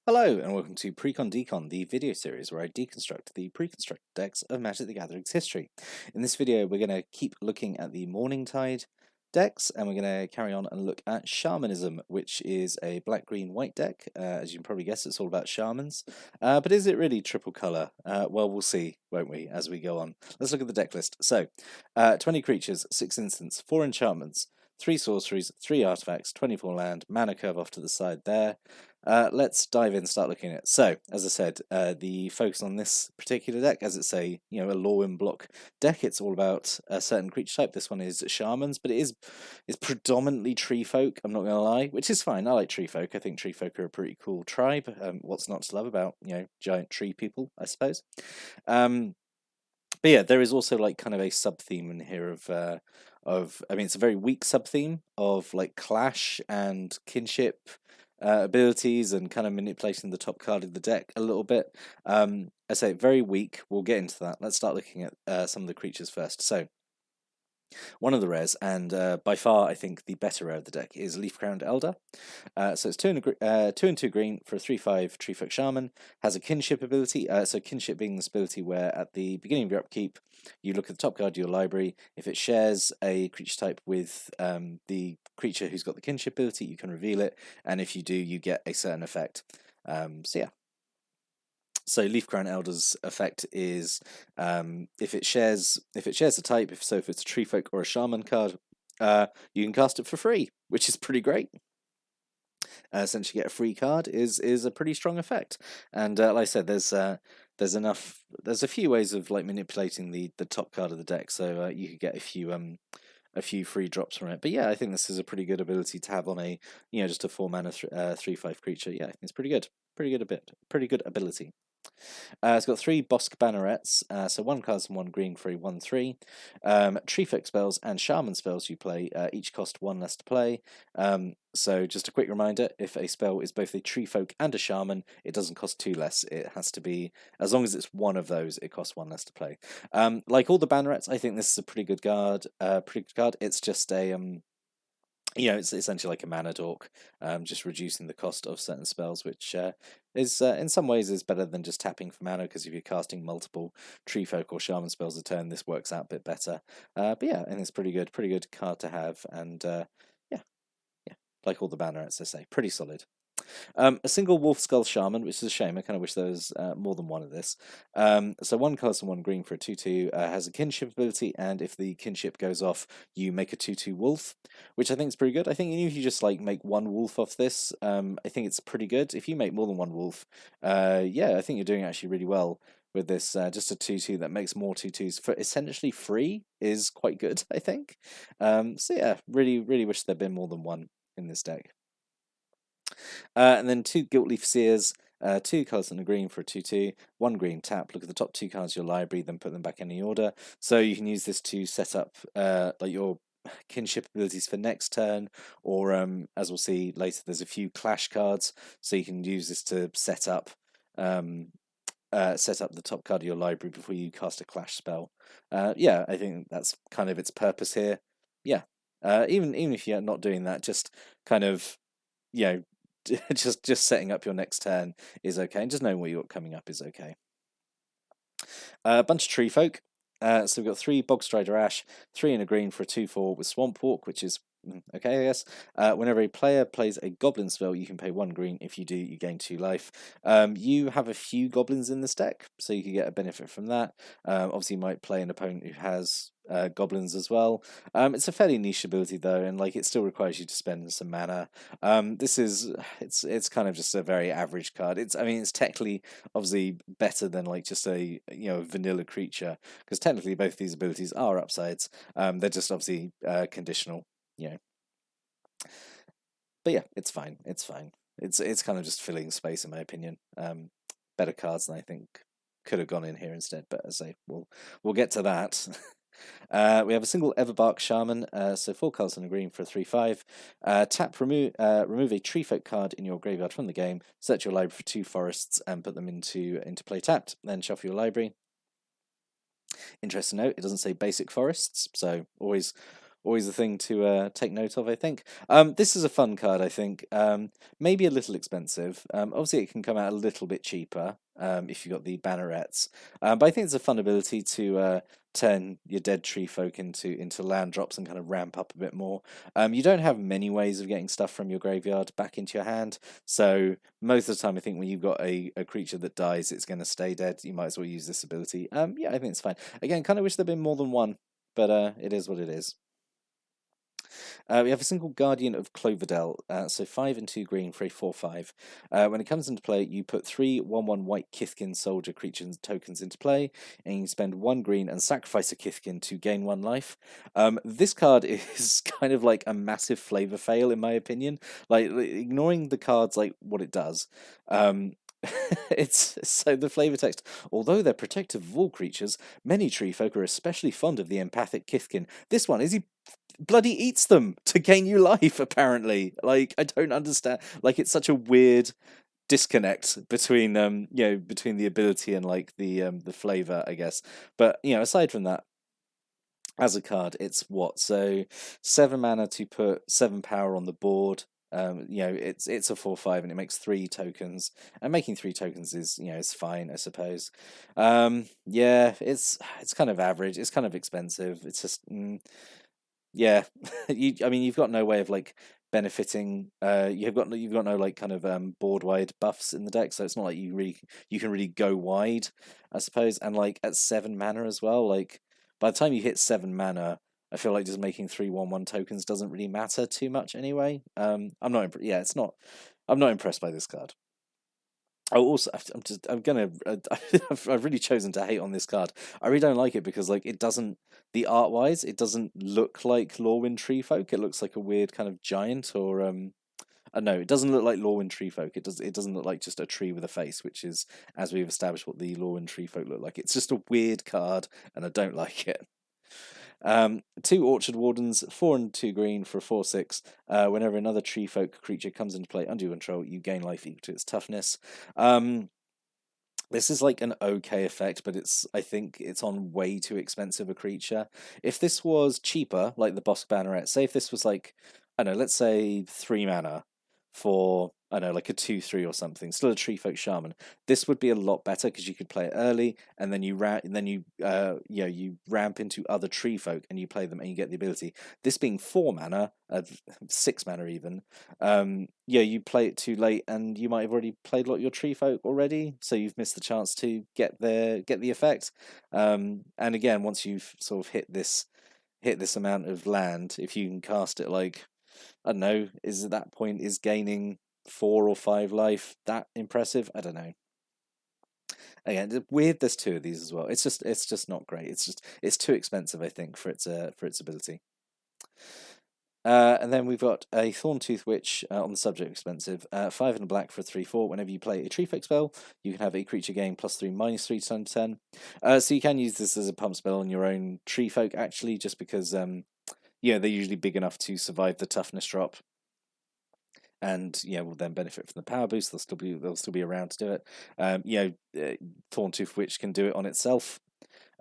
Hello and welcome to Precon Decon, the video series where I deconstruct the pre-constructed decks of Magic the Gathering's history. In this video we're going to keep looking at the Morningtide decks, and we're going to carry on and look at Shamanism, which is a black-green-white deck. As you can probably guess, it's all about shamans. But is it really triple colour? Well, we'll see, won't we, as we go on. Let's look at the deck list. So, 20 creatures, 6 instants, 4 enchantments, 3 sorceries, 3 artifacts, 24 land, mana curve off to the side there. Let's dive in and start looking at it. So, as I said, the focus on this particular deck, as it's a a law in block deck, it's all about a certain creature type. This one is shamans, but it's predominantly tree folk. I'm not going to lie, which is fine. I like tree folk. I think tree folk are a pretty cool tribe. What's not to love about giant tree people, I suppose. But yeah, there is also like kind of a sub theme in here of I mean, it's a very weak sub theme of like clash and kinship abilities and kind of manipulating the top card of the deck a little bit. I say very weak. We'll get into that. Let's start looking at some of the creatures first. So, one of the rares, and by far I think the better rare of the deck, is Leaf Crowned Elder. So it's 2 and 2 green for a 3/5 Tree Folk Shaman. Has a kinship ability. So kinship being this ability where at the beginning of your upkeep, you look at the top card of your library. If it shares a creature type with the creature who's got the kinship ability, you can reveal it, and if you do, you get a certain effect. So yeah. So Leaf Crown Elder's effect is if it shares a type, if it's a Tree Folk or a Shaman card, you can cast it for free, which is pretty great. Essentially, get a free card is a pretty strong effect, and like I said, there's a few ways of like manipulating the top card of the deck, so you could get a few free drops from it. But yeah, I think this is a pretty good ability to have on a just a 4 mana 3/5 creature. Yeah, I think it's pretty good, pretty good ability. It's got 3 Bosk Bannerets, so 1 cards and 1 green for a 1/3. Tree Folk spells and Shaman spells you play each cost 1 less to play. So just a quick reminder, if a spell is both a Tree Folk and a Shaman, it doesn't cost 2 less. It has to be, as long as it's one of those, it costs 1 less to play. Like all the Bannerets, I think this is a pretty good card. It's just a it's essentially like a mana dork, just reducing the cost of certain spells, which is in some ways is better than just tapping for mana, because if you're casting multiple Tree Folk or Shaman spells a turn, this works out a bit better. But yeah, and it's pretty good card to have, and yeah, like all the Bannerets, I say, pretty solid. A single Wolf Skull Shaman, which is a shame. I kind of wish there was more than one of this. So 1 colour and 1 green for a 2/2, has a kinship ability, and if the kinship goes off, you make a 2/2 wolf, which I think is pretty good. I think even if you just like make 1 wolf off this, I think it's pretty good. If you make more than 1 wolf, yeah, I think you're doing actually really well with this. Just a 2/2 that makes more 2/2s for essentially free is quite good, I think. So yeah, really wish there'd been more than one in this deck. And then 2 Gilt-Leaf Seers, 2 colours and a green for a 2/2, 1 green tap. Look at the top 2 cards of your library, then put them back in the order. So you can use this to set up like your kinship abilities for next turn, or as we'll see later, there's a few clash cards, so you can use this to set up the top card of your library before you cast a clash spell. Yeah, I think that's kind of its purpose here. Yeah, even if you're not doing that, just kind of just setting up your next turn is okay, and just knowing what you got coming up is okay. A bunch of Tree Folk. So we've got 3 Bogstrider Ash, 3 and a green for a 2/4 with Swamp Walk, which is okay, I guess. Whenever a player plays a Goblin spell, you can pay 1 green. If you do, you gain 2 life. You have a few Goblins in this deck, so you can get a benefit from that. Obviously, you might play an opponent who has Goblins as well. It's a fairly niche ability though, and like it still requires you to spend some mana. It's kind of just a very average card. It's technically obviously better than like just a vanilla creature, because technically both these abilities are upsides. They're just obviously conditional. But yeah, it's fine. It's kind of just filling space in my opinion. Better cards than I think could have gone in here instead. But as I say, we'll get to that. We have a single Everbark Shaman, so 4 cards and a green for a 3/5. Tap, remove a Tree Folk card in your graveyard from the game. Search your library for 2 forests and put them into play tapped. Then shuffle your library. Interesting note, it doesn't say basic forests, so always always a thing to take note of, I think. This is a fun card, I think. Maybe a little expensive. Obviously, it can come out a little bit cheaper if you've got the bannerets. But I think it's a fun ability to turn your dead tree folk into land drops and kind of ramp up a bit more. You don't have many ways of getting stuff from your graveyard back into your hand, so most of the time I think when you've got a creature that dies, it's going to stay dead. You might as well use this ability. Yeah, I think it's fine. Again, kind of wish there'd been more than one, but it is what it is. We have a single Guardian of Cloverdale, so 5 and 2 green for a 4/5. When it comes into play, you put 3 1/1 white Kithkin soldier creatures tokens into play, and you spend 1 green and sacrifice a Kithkin to gain 1 life. This card is kind of like a massive flavor fail, in my opinion. Like, ignoring the cards, like what it does. It's so the flavor text. Although they're protective of all creatures, many tree folk are especially fond of the empathic Kithkin. This one is he bloody eats them to gain you life, apparently. Like, I don't understand. Like, it's such a weird disconnect between between the ability and like the flavor, I guess. But aside from that, as a card, it's what? So 7 mana to put 7 power on the board. It's a 4/5 and it makes 3 tokens. And making 3 tokens is fine, I suppose. Yeah, it's kind of average. It's kind of expensive. It's just yeah. I mean, you've got no way of like benefiting. You've got no like kind of board wide buffs in the deck, so it's not like you can really go wide, I suppose. And like at 7 mana as well, like by the time you hit 7 mana, I feel like just making 3 1/1 tokens doesn't really matter too much anyway. I'm not. Yeah, it's not. I'm not impressed by this card. Oh, also, I've really chosen to hate on this card. I really don't like it because, like, it doesn't, the art wise, it doesn't look like Lorwyn Treefolk. It looks like a weird kind of giant or, no, it doesn't look like Lorwyn Treefolk. It doesn't look like just a tree with a face, which is, as we've established, what the Lorwyn Treefolk look like. It's just a weird card, and I don't like it. 2 Orchard Wardens, 4 and 2 green for a 4/6. Whenever another tree folk creature comes into play under your control, you gain life equal to its toughness. This is like an okay effect, but I think it's on way too expensive a creature. If this was cheaper, like the Bosk Banneret, say if this was like, I don't know, let's say 3 mana for, I don't know, like a 2/3 or something, still a Tree Folk Shaman. This would be a lot better because you could play it early, and then you ramp into other Tree Folk and you play them and you get the ability. This being 4 mana, 6 mana even, you play it too late and you might have already played a lot of your Tree Folk already, so you've missed the chance to get the effect. And again, once you've sort of hit this amount of land, if you can cast it like, I don't know, is at that point is gaining 4 or 5 life that impressive? I don't know. Again, weird. There's 2 of these as well. It's just not great. It's too expensive, I think, for its ability. And then we've got a Thorntooth Witch on the subject expensive. 5 and a black for a 3/4. Whenever you play a Tree Folk spell, you can have a creature gain +3/-3 turn to turn. So you can use this as a pump spell on your own Tree Folk actually, just because they're usually big enough to survive the toughness drop, and will then benefit from the power boost. They'll still be around to do it. Thorntooth Witch can do it on itself.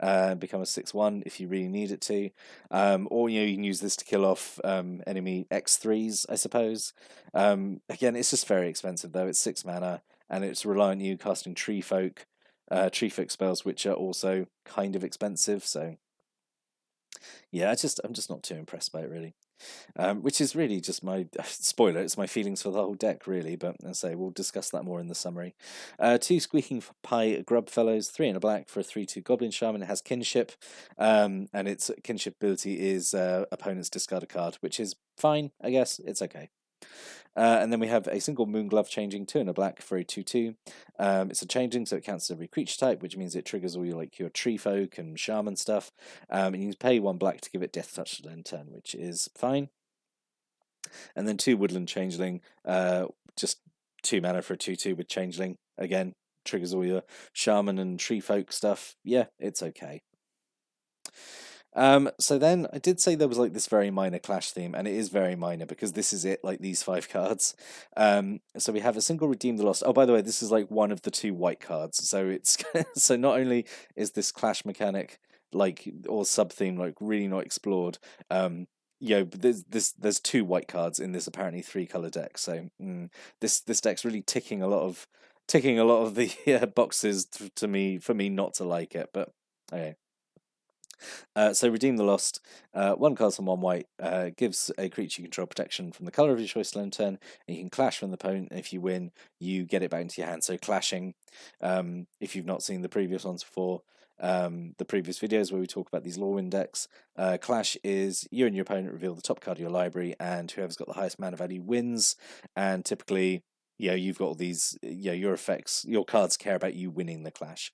Become a 6/1 if you really need it to, or you can use this to kill off enemy X3s, I suppose. Again, it's just very expensive though. It's 6 mana, and it's reliant on you casting Tree Folk spells, which are also kind of expensive. So yeah, I'm just not too impressed by it really. Which is really just my spoiler. It's my feelings for the whole deck, really. But as I say, we'll discuss that more in the summary. 2 Squeaking Pie Grub Fellows, 3 and a black for a 3/2 Goblin Shaman. It has kinship, and its kinship ability is opponents discard a card, which is fine, I guess. It's okay. And then we have a single Moonglove Changing, 2 and a black for a 2/2. It's a changing, so it counts as every creature type, which means it triggers all your Tree Folk and Shaman stuff. And you can pay 1 black to give it Death Touch to end turn, which is fine. And then 2 Woodland Changeling, just 2 mana for a 2/2 with Changeling. Again, triggers all your Shaman and Tree Folk stuff. Yeah, it's okay. So then I did say there was like this very minor clash theme, and it is very minor because this is it, like these 5 cards. So we have a single Redeem the Lost. Oh, by the way, this is like one of the 2 white cards. So it's so not only is this clash mechanic like or sub theme like really not explored, there's two white cards in this apparently 3-color deck, so this deck's really ticking a lot of the boxes for me not to like it, but okay. So Redeem the Lost, 1 card and 1 white, gives a creature you control protection from the color of your choice till end turn, and you can clash from the opponent, and if you win, you get it back into your hand. So clashing, if you've not seen the previous ones before, the previous videos where we talk about these Lorwyn decks, clash is you and your opponent reveal the top card of your library, and whoever's got the highest mana value wins, and typically you've got all these, your effects, your cards care about you winning the clash.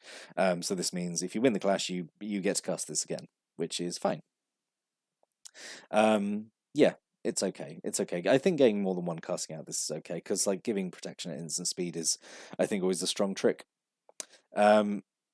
So this means if you win the clash, you get to cast this again, which is fine. Yeah, it's okay. It's okay. I think getting more than 1 casting out this is okay, because like giving protection at instant speed is, I think, always a strong trick.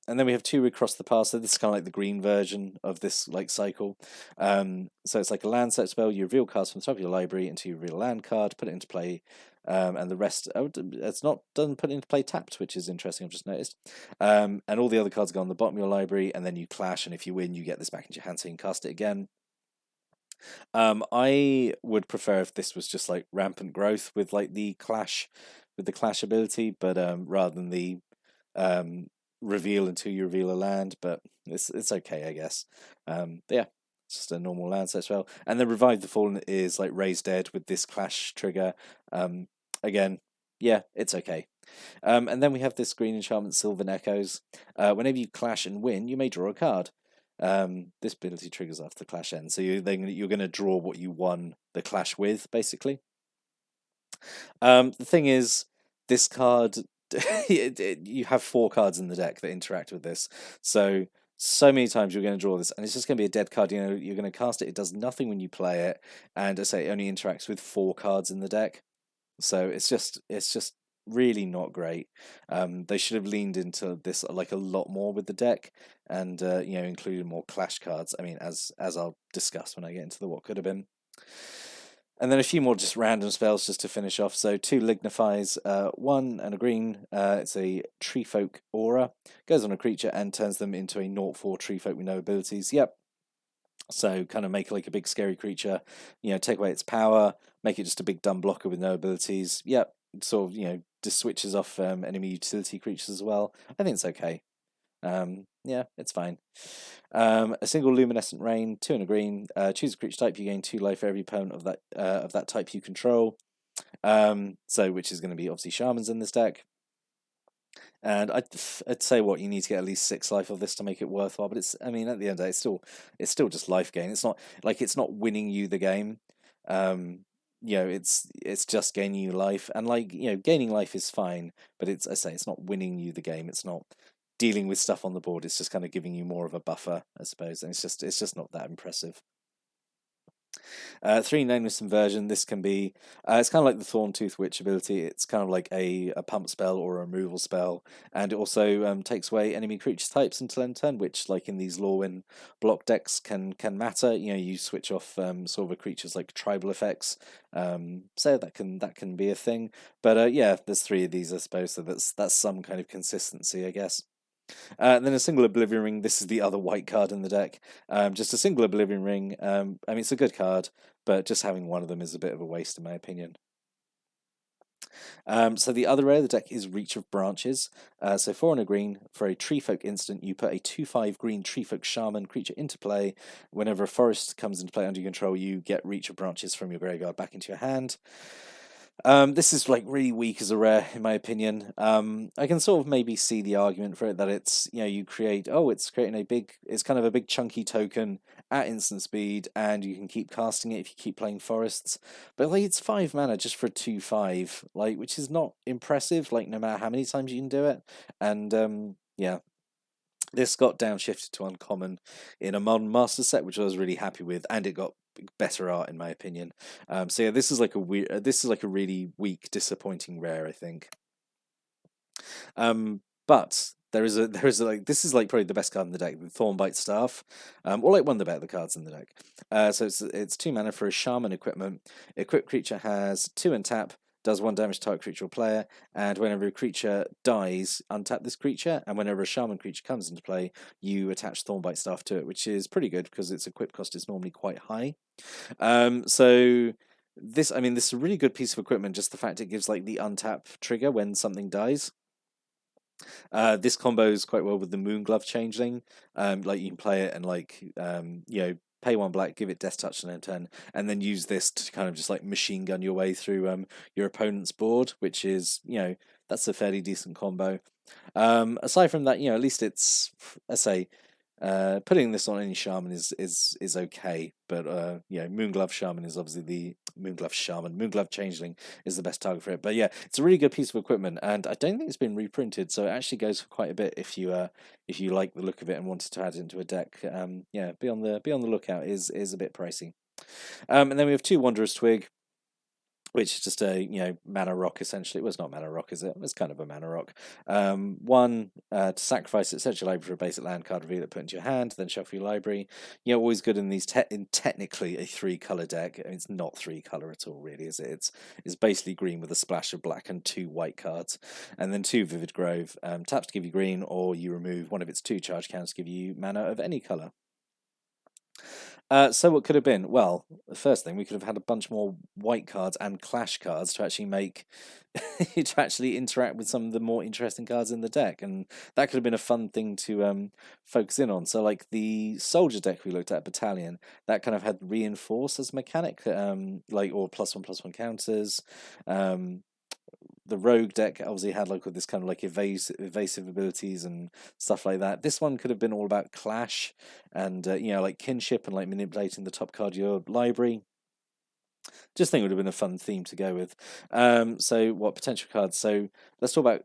And then we have 2 Recross the Path, so this is kind of like the green version of this like cycle. So it's like a land set spell. You reveal cards from the top of your library until you reveal a land card, put it into play, and the rest, it's not done put into play tapped, which is interesting, I've just noticed. And all the other cards go on the bottom of your library, and then you clash, and if you win, you get this back into your hand, so you can cast it again. I would prefer if this was just like rampant growth with like the clash ability, but rather than the reveal until you reveal a land, but it's okay, I guess. But yeah, it's just a normal land set as well. And then Revive the Fallen is like Raise Dead with this clash trigger. Again, yeah, it's okay. And then we have this green enchantment, Sylvan Echoes. Whenever you clash and win, you may draw a card. This ability triggers after the clash ends, so you're going to draw what you won the clash with, basically. The thing is, this card, you have 4 cards in the deck that interact with this, so many times you're going to draw this, and it's just going to be a dead card. You're going to cast it. It does nothing when you play it, and I say it only interacts with 4 cards in the deck, so it's just really not great. They should have leaned into this like a lot more with the deck, and included more clash cards. I mean, as I'll discuss when I get into the what could have been. And then a few more just random spells just to finish off. So 2 Lignifies, 1 and a green. It's a Treefolk Aura. Goes on a creature and turns them into a 0/4 Treefolk with no abilities. Yep. So kind of make like a big scary creature, take away its power, make it just a big dumb blocker with no abilities. Yep. Sort of, just switches off enemy utility creatures as well. I think it's okay. Yeah, it's fine. A single Luminescent Rain, 2 and a green. Choose a creature type. You gain 2 life for every opponent of that type you control. So which is going to be obviously Shamans in this deck. And I'd say you need to get at least 6 life of this to make it worthwhile. But at the end of the day, it's still just life gain. It's not winning you the game. It's just gaining you life, and gaining life is fine, but it's not winning you the game. It's not dealing with stuff on the board. It's just kind of giving you more of a buffer, I suppose, and it's just not that impressive. 3 Nameless Inversion. This can be, it's kind of like the Thorntooth Witch ability. It's kind of like a pump spell or a removal spell, and it also takes away enemy creature types until end turn, which, like in these Lorwyn block decks, can matter. You switch off sort of a creature's like tribal effects, so that can be a thing. But yeah, there's 3 of these, I suppose, so that's some kind of consistency, I guess. Then a single Oblivion Ring. This is the other white card in the deck. Just a single Oblivion Ring. It's a good card, but just having one of them is a bit of a waste, in my opinion. So the other rare of the deck is Reach of Branches. So 4 and a green, for a Treefolk instant, you put a 2/5 green Treefolk Shaman creature into play. Whenever a forest comes into play under your control, you get Reach of Branches from your graveyard back into your hand. This is really weak as a rare, in my opinion. I can sort of maybe see the argument for it, that it's it's creating it's kind of a big chunky token at instant speed, and you can keep casting it if you keep playing forests. But it's 5 mana just for a 2/5, which is not impressive. No matter how many times you can do it, and yeah. This got downshifted to uncommon in a modern master set, which I was really happy with, and it got better art, in my opinion. So yeah, this is like a really weak, disappointing rare, I think. But there is a this is probably the best card in the deck, the Thornbite Staff, or one of the better cards in the deck. So it's 2 mana for a Shaman equipment. Equipped creature has 2 and tap. does 1 damage to target creature or player, and whenever a creature dies, untap this creature, and whenever a shaman creature comes into play, you attach Thornbite Staff to it, which is pretty good because its equip cost is normally quite high. So this, I mean, this is a really good piece of equipment, just the fact it gives like the untap trigger when something dies. This combos quite well with the Moonglove Changeling. Like you can play it and like pay 1 black, give it Death Touch on end turn, and then use this to kind of just like machine gun your way through your opponent's board, which is that's a fairly decent combo. Aside from that, at least it's, I say, putting this on any shaman is okay, but Moonglove Shaman is obviously the Moonglove Changeling is the best target for it. But yeah, it's a really good piece of equipment, and I don't think it's been reprinted, so it actually goes for quite a bit if you like the look of it and wanted to add it into a deck. Be on the lookout. Is a bit pricey. And then we have 2 Wanderer's Twig, which is just a mana rock essentially. Well, it's not mana rock, is it? It's kind of a mana rock. 1 to sacrifice it, search your library for a basic land card, reveal it, put into your hand, then shuffle your library. Always good in these in technically a 3-color deck. I mean, it's not 3-color at all, really, is it? It's basically green with a splash of black and 2 white cards, and then 2 Vivid Grove. Taps to give you green, or you remove 1 of its 2 charge counters to give you mana of any color. So what could have been? Well, the first thing, we could have had a bunch more white cards and clash cards to actually make to actually interact with some of the more interesting cards in the deck, and that could have been a fun thing to focus in on. So like the soldier deck we looked at, Battalion, that kind of had reinforce as mechanic, or +1/+1 counters. The rogue deck obviously had like this kind of like evasive abilities and stuff like that. This one could have been all about clash and like kinship and like manipulating the top card of your library. Just think it would have been a fun theme to go with. So what potential cards? So let's talk about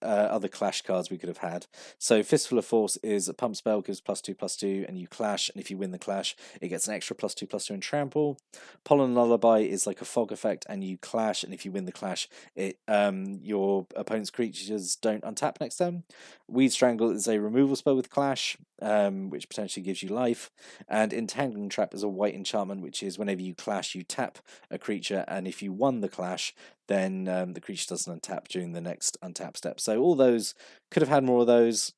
other clash cards we could have had. So Fistful of Force is a pump spell, gives +2/+2, and you clash, and if you win the clash, it gets an extra +2/+2 and trample. Pollen Lullaby is like a fog effect, and you clash, and if you win the clash, it your opponent's creatures don't untap next turn. Weed Strangle is a removal spell with clash, which potentially gives you life, and Entangling Trap is a white enchantment, which is whenever you clash, you tap a creature, and if you won the clash, then the creature doesn't untap during the next untap step. So all those could have had more of those,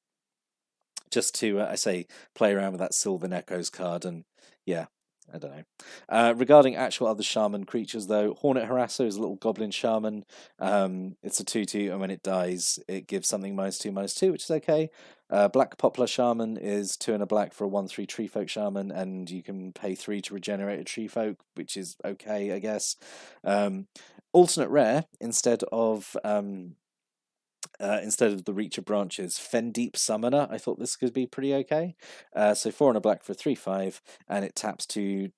just to I say play around with that Sylvan Echoes card, and yeah, I don't know. Regarding actual other shaman creatures, though, Hornet Harasser is a little goblin shaman. It's a 2/2, and when it dies, it gives something -2/2, which is okay. Black Poplar Shaman is 2 and a black for a 1/3 Tree Folk Shaman, and you can pay 3 to regenerate a Tree Folk, which is okay, I guess. Alternate rare, instead of the Reach of Branches, Fendeep Summoner. I thought this could be pretty okay. So 4 and a black for 3/5, and it taps to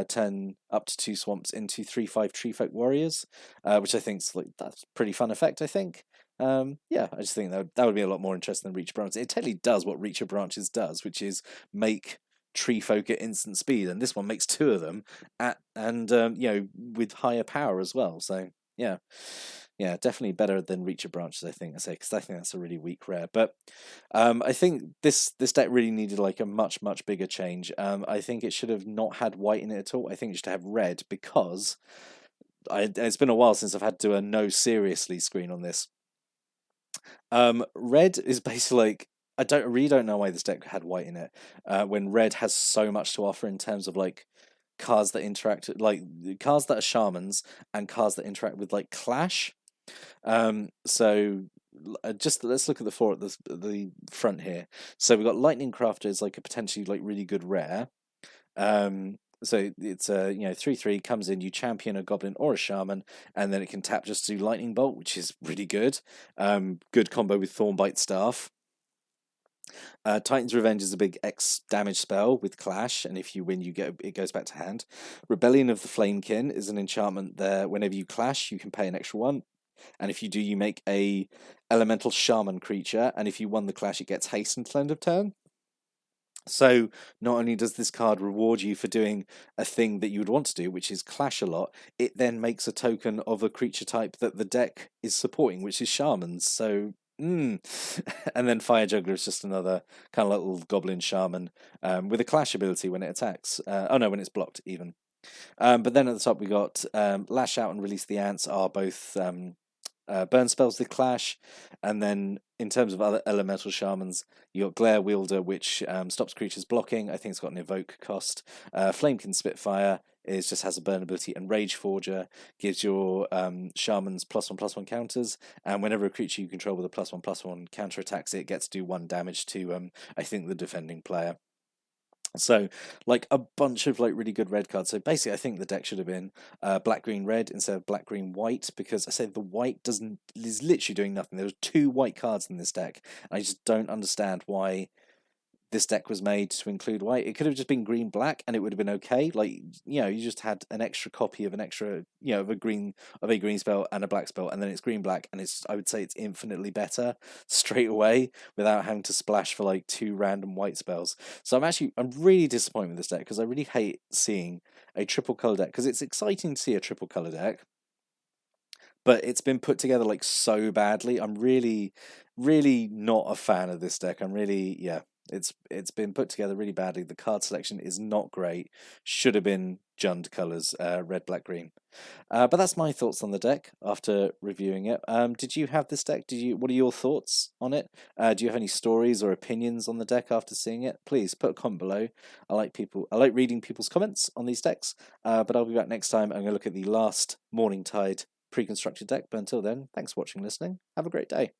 turn up to 2 swamps into 3/5 Tree Folk Warriors, which I think that's pretty fun effect. I think. I just think that would be a lot more interesting than Reach of Branches. It totally does what Reach of Branches does, which is make Tree Folk at instant speed, and this one makes 2 of them with higher power as well. So yeah. Yeah, definitely better than Reach of Branches, I think. Because I think that's a really weak rare. But I think this deck really needed like a much bigger change. I think it should have not had white in it at all. I think it should have red, because it's been a while since I've had to do a no seriously screen on this. Red is basically like, I really don't know why this deck had white in it, when red has so much to offer in terms of like cards that interact, like cards that are shamans and cards that interact with like clash. So just let's look at the front here. So we've got Lightning Crafter is like a potentially like really good rare. So it's a 3/3, comes in, you champion a goblin or a shaman, and then it can tap just to do Lightning Bolt, which is really good. Good combo with Thornbite Staff. Titan's Revenge is a big X damage spell with clash, and if you win, it goes back to hand. Rebellion of the Flamekin is an enchantment there. Whenever you clash, you can pay an extra 1. And if you do, you make a elemental shaman creature, and if you won the clash, it gets haste until end of turn. So not only does this card reward you for doing a thing that you would want to do, which is clash a lot, it then makes a token of a creature type that the deck is supporting, which is shamans. So and then Fire Juggler is just another kind of little goblin shaman with a clash ability when it attacks. When it's blocked even. But then at the top we got Lash Out and Release the Ants are both burn spells with Clash, and then in terms of other elemental shamans, you got Glare Wielder, which stops creatures blocking. I think it's got an evoke cost. Flamekin Spitfire just has a burn ability, and Rage Forger gives your shamans +1/+1 counters, and whenever a creature you control with a +1/+1 counter attacks it, gets to do 1 damage to I think the defending player. So, like a bunch of like really good red cards. So basically, I think the deck should have been black green red instead of black green white, because I said the white is literally doing nothing. There were 2 white cards in this deck. I just don't understand why this deck was made to include white. It could have just been green black and it would have been okay. Like, you just had an extra copy of an extra, of a green spell and a black spell, and then it's green black, and I would say it's infinitely better straight away without having to splash for like 2 random white spells. So I'm really disappointed with this deck, because I really hate seeing a triple color deck, because it's exciting to see a triple color deck, but it's been put together like so badly. I'm really, really not a fan of this deck. It's been put together really badly. The card selection is not great. Should have been Jund colours, red, black, green. But that's my thoughts on the deck after reviewing it. Did you have this deck? What are your thoughts on it? Do you have any stories or opinions on the deck after seeing it? Please put a comment below. I like reading people's comments on these decks. But I'll be back next time. I'm going to look at the last Morningtide pre-constructed deck. But until then, thanks for watching and listening. Have a great day.